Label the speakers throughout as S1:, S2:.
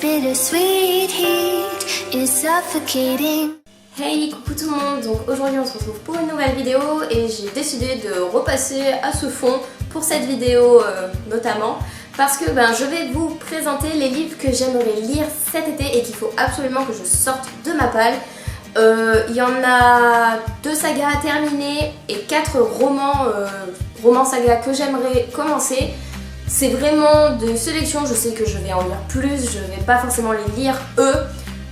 S1: bittersweet heat is suffocating.
S2: Hey, coucou tout le monde, donc aujourd'hui on se retrouve pour une nouvelle vidéo et j'ai décidé de repasser à ce fond pour cette vidéo notamment parce que je vais vous présenter les livres que j'aimerais lire cet été et qu'il faut absolument que je sorte de ma palle. Il y en a 2 sagas à terminer et 4 romans sagas que j'aimerais commencer. C'est vraiment de sélection, je sais que je vais en lire plus, je vais pas forcément les lire eux,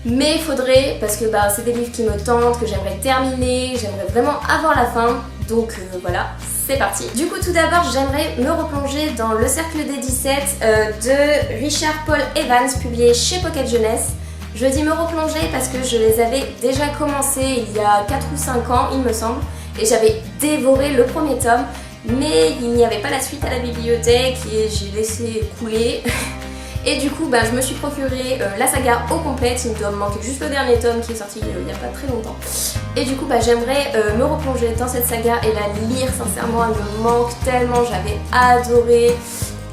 S2: mais il faudrait, parce que c'est des livres qui me tentent, que j'aimerais terminer, j'aimerais vraiment avoir la fin, donc voilà, c'est parti. Du coup tout d'abord j'aimerais me replonger dans Le Cercle des 17 de Richard Paul Evans, publié chez Pocket Jeunesse. Je dis me replonger parce que je les avais déjà commencés il y a 4 ou 5 ans il me semble, et j'avais dévoré le premier tome. Mais il n'y avait pas la suite à la bibliothèque et j'ai laissé couler. Et du coup je me suis procuré la saga au complet. Il me doit me manquer juste le dernier tome qui est sorti il n'y a pas très longtemps. Et du coup j'aimerais me replonger dans cette saga et la lire. Sincèrement elle me manque tellement, j'avais adoré.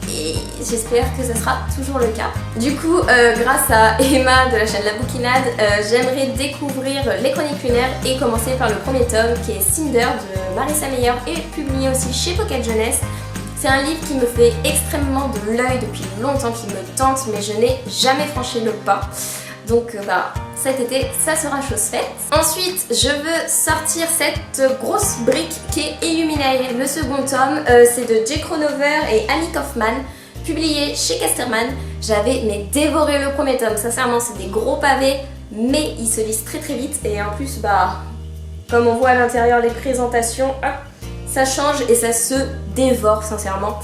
S2: Et j'espère que ce sera toujours le cas. Du coup, grâce à Emma de la chaîne La Bouquinade, j'aimerais découvrir Les Chroniques lunaires et commencer par le premier tome qui est Cinder de Marissa Meyer et publié aussi chez Pocket Jeunesse. C'est un livre qui me fait extrêmement de l'œil depuis longtemps, qui me tente, mais je n'ai jamais franchi le pas. Donc cet été, ça sera chose faite. Ensuite, je veux sortir cette grosse brique qui est Illuminae. Le second tome, c'est de J. Cronover et Annie Kaufman, publié chez Casterman. J'avais dévoré le premier tome. Sincèrement, c'est des gros pavés, mais ils se lisent très très vite. Et en plus, comme on voit à l'intérieur les présentations, hop, ça change et ça se dévore sincèrement.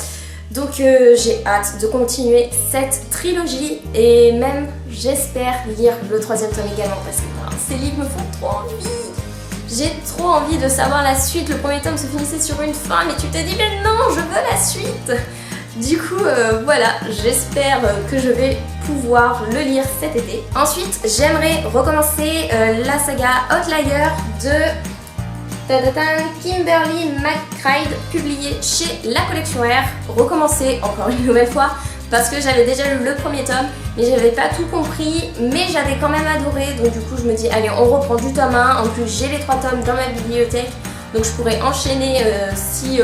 S2: Donc j'ai hâte de continuer cette trilogie et même j'espère lire le 3e tome également parce que ces livres me font trop envie. J'ai trop envie de savoir la suite. Le premier tome se finissait sur une fin mais tu te dis mais non, je veux la suite. Du coup voilà, j'espère que je vais pouvoir le lire cet été. Ensuite j'aimerais recommencer la saga Outlier de Kimberly McBride, publié chez La Collection R. Recommencer encore une nouvelle fois parce que j'avais déjà lu le premier tome mais j'avais pas tout compris, mais j'avais quand même adoré, donc du coup je me dis allez on reprend du tome 1. En plus j'ai les 3 tomes dans ma bibliothèque donc je pourrais enchaîner si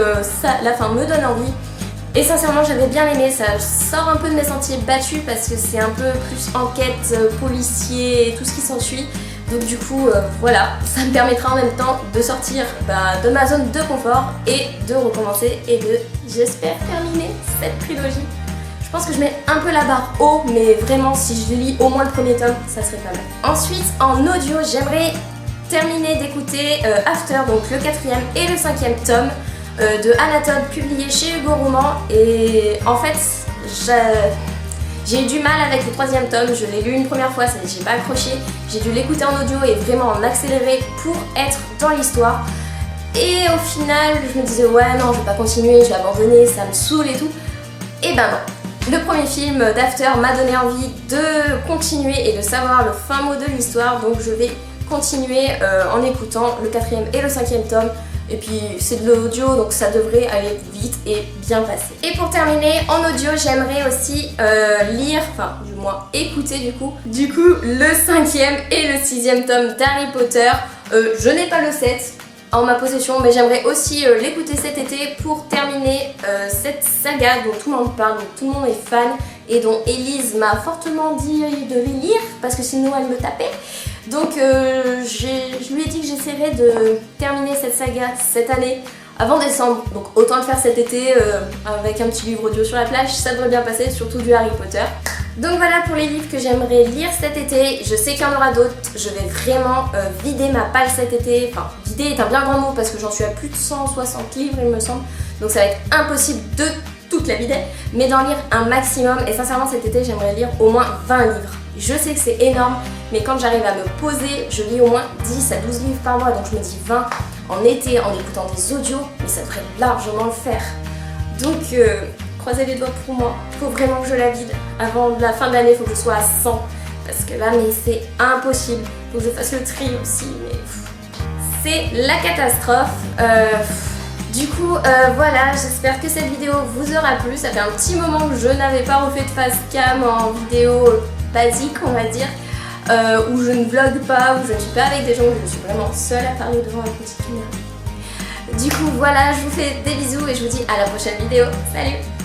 S2: la fin me donne envie. Et sincèrement j'avais bien aimé, ça sort un peu de mes sentiers battus parce que c'est un peu plus enquête, policier et tout ce qui s'ensuit. Donc du coup voilà, ça me permettra en même temps de sortir de ma zone de confort et de recommencer et de, j'espère, terminer cette trilogie. Je pense que je mets un peu la barre haut, mais vraiment si je lis au moins le premier tome, ça serait pas mal. Ensuite en audio, j'aimerais terminer d'écouter After, donc le 4e et le 5e tome de Anatole, publié chez Hugo Roman. Et en fait j'ai eu du mal avec le 3e tome, je l'ai lu une première fois, j'ai pas accroché, j'ai dû l'écouter en audio et vraiment en accéléré pour être dans l'histoire. Et au final, je me disais ouais non, je vais pas continuer, je vais abandonner, ça me saoule et tout. Et non. Le premier film d'After m'a donné envie de continuer et de savoir le fin mot de l'histoire, donc je vais continuer en écoutant le 4e et le 5e tome. Et puis c'est de l'audio donc ça devrait aller vite et bien passer. Et pour terminer en audio j'aimerais aussi lire, enfin du moins écouter du coup le 5e et le 6e tome d'Harry Potter. Je n'ai pas le 7 en ma possession mais j'aimerais aussi l'écouter cet été pour terminer cette saga dont tout le monde parle, dont tout le monde est fan et dont Elise m'a fortement dit de les lire parce que sinon elle me tapait. Donc je lui ai dit que j'essaierais de terminer cette saga cette année avant décembre, donc autant le faire cet été avec un petit livre audio sur la plage, ça devrait bien passer, surtout du Harry Potter. Donc voilà pour les livres que j'aimerais lire cet été. Je sais qu'il y en aura d'autres, je vais vraiment vider ma palle cet été. Enfin vider est un bien grand mot parce que j'en suis à plus de 160 livres il me semble, donc ça va être impossible de toute la vider, mais d'en lire un maximum. Et sincèrement cet été j'aimerais lire au moins 20 livres. Je sais que c'est énorme, mais quand j'arrive à me poser, je lis au moins 10 à 12 livres par mois, donc je me dis 20 en été en écoutant des audios, mais ça devrait largement le faire. Donc croisez les doigts pour moi, il faut vraiment que je la vide. Avant la fin de l'année, il faut que je sois à 100, parce que là, mais c'est impossible. Il faut que je fasse le tri aussi, mais c'est la catastrophe. Du coup voilà, j'espère que cette vidéo vous aura plu. Ça fait un petit moment que je n'avais pas refait de face cam en vidéo basique on va dire, où je ne vlog pas, où je ne suis pas avec des gens, où je suis vraiment seule à parler devant un petit caméra. Du coup voilà, je vous fais des bisous et je vous dis à la prochaine vidéo. Salut!